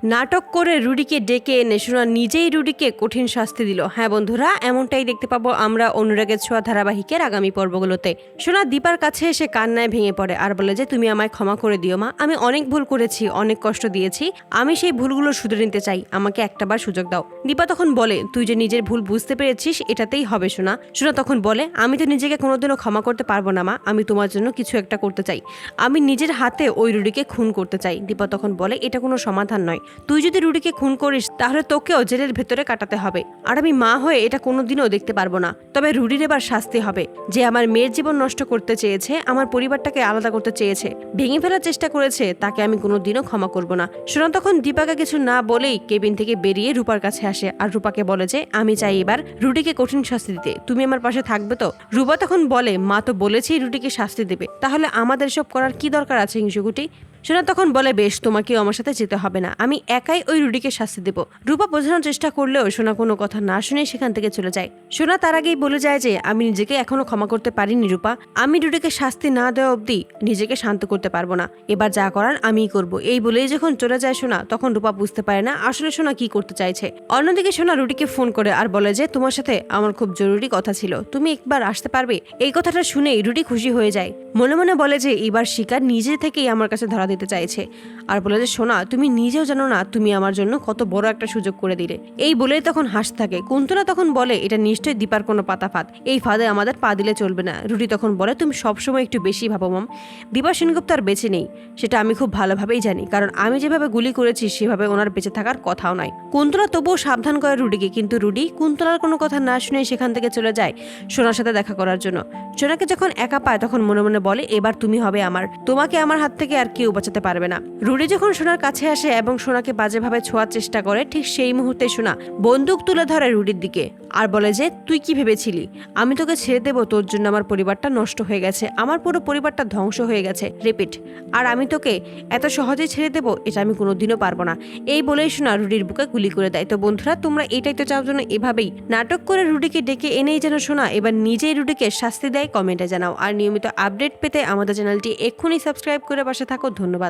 নাটক করে রুডিকে ডেকে এনে সোনা নিজেই রুডিকে কঠিন শাস্তি দিল। হ্যাঁ বন্ধুরা, এমনটাই দেখতে পাবো আমরা অনুরাগের ছোঁয়া ধারাবাহিকের আগামী পর্বগুলোতে। সোনা দীপার কাছে এসে কান্নায় ভেঙে পড়ে আর বলে যে তুমি আমায় ক্ষমা করে দিও মা, আমি অনেক ভুল করেছি, অনেক কষ্ট দিয়েছি, আমি সেই ভুলগুলো শুধরে নিতে চাই, আমাকে একটাবার সুযোগ দাও। দীপা তখন বলে তুই যে নিজের ভুল বুঝতে পেরেছিস এটাতেই হবে সোনা। সোনা তখন বলে আমি তো নিজেকে কোনোদিনও ক্ষমা করতে পারবো না মা, আমি তোমার জন্য কিছু একটা করতে চাই, আমি নিজের হাতে ওই রুডিকে খুন করতে চাই। দীপা তখন বলে এটা কোনো সমাধান নয়, তুই যদি রুডিকে খুন করিস তাহলে তোকেও জেলের ভেতরে কাটাতে হবে, আর আমি মা হয়ে এটা কোনোদিনও দেখতে পারবো না। তবে রুডির এবার শাস্তি হবে, যে আমার মেয়ের জীবন নষ্ট করতে চেয়েছে, আমার পরিবারটাকে আলাদা করতে চেয়েছে, ভেঙে ফেলার চেষ্টা করেছে, তাকে আমি কোনোদিনও ক্ষমা করব না। সোনা তখন দীপাকে কিছু না বলেই কেবিন থেকে বেরিয়ে রূপার কাছে আসে আর রূপাকে বলে যে আমি চাই এবার রুডিকে কঠিন শাস্তি দিতে, তুমি আমার পাশে থাকবে তো? রূপা তখন বলে মা তো বলেছি রুডিকে শাস্তি দেবে, তাহলে আমাদের সব করার কি দরকার আছে হিংসুকুটি? সোনা তখন বলে বেশ, তোমাকেও আমার সাথে যেতে হবে না, আমি একাই ওই রুডিকে শাস্তি দেব। রূপা বোঝানোর চেষ্টা করলেও সোনা কোনো কথা না শুনে সেখান থেকে চলে যায়। সোনা তার আগেই বলে যায় যে আমি নিজেকে এখনো ক্ষমা করতে পারিনি রূপা, আমি রুডিকে শাস্তি না দেওয়া অবধি নিজেকে শান্ত করতে পারবো না, এবার যা করার আমিই করব। এই বলেই যখন চলে যায় সোনা, তখন রূপা বুঝতে পারে না আসলে সোনা কি করতে চাইছে। অন্যদিকে সোনা রুডিকে ফোন করে আর বলে যে তোমার সাথে আমার খুব জরুরি কথা ছিল, তুমি একবার আসতে পারবে? এই কথাটা শুনেই রুডি খুশি হয়ে যায়, মনে মনে বলে যে এবার শিকার নিজে থেকেই আমার কাছে ধরা দিতে চাইছে, আর বলে যে সোনা তুমি নিজেও জানো না তুমি আমার জন্য কত বড় একটা সুযোগ করে দিলে। এই বলেই তখন হাসতে থাকে। কুন্তলা তখন বলে এটা নিশ্চয়ই দীপার কোনো পাতা ফাঁদ, এই ফাঁদে আমাদের পা দিলে চলবে না। রুডি তখন বলে তুমি সবসময় একটু বেশি ভাবো মাম, দীপা সেনগুপ্ত আর বেঁচে নেই, সেটা আমি খুব ভালোভাবেই জানি, কারণ আমি যেভাবে গুলি করেছি সেভাবে ওনার বেঁচে থাকার কথাও নয়। কুন্তলা তবুও সাবধান করে রুডিকে, কিন্তু রুডি কুন্তলার কোনো কথা না শুনে সেখান থেকে চলে যায় সোনার সাথে দেখা করার জন্য। সোনাকে যখন একা পায় তখন মনে মনে বলে এবার তুমি হবে আমার, তোমাকে আমার হাত থেকে আর কেউ বাঁচাতে পারবে না। রুডি যখন সোনার কাছে আসে এবং সোনাকে বাজেভাবে ছোঁয়ার চেষ্টা করে, ঠিক সেই মুহূর্তে সোনা বন্দুক তুলে ধরে রুডির দিকে আর বলে যে তুই কি ভেবেছিলি আমি তোকে ছেড়ে দেবো? তোর জন্য আমার পরিবারটা নষ্ট হয়ে গেছে, আমার পুরো পরিবারটা ধ্বংস হয়ে গেছে, রিপিট, আর আমি তোকে এত সহজেই ছেড়ে দেবো এটা আমি কোনোদিনও পারবো না। এই বলেই সোনা রুডির বুকে গুলি করে দেয়। তো বন্ধুরা তোমরা এটাই তো চাও জন্য এভাবেই নাটক করে রুডিকে ডেকে এনেই যেন সোনা এবার নিজেই রুডিকে শাস্তি দেয়? কমেন্টে জানাও। আর নিয়মিত আপডেট পেতে আমাদের চ্যানেলটি এক্ষুনি সাবস্ক্রাইব করে পাশে থাকো। ধন্যবাদ।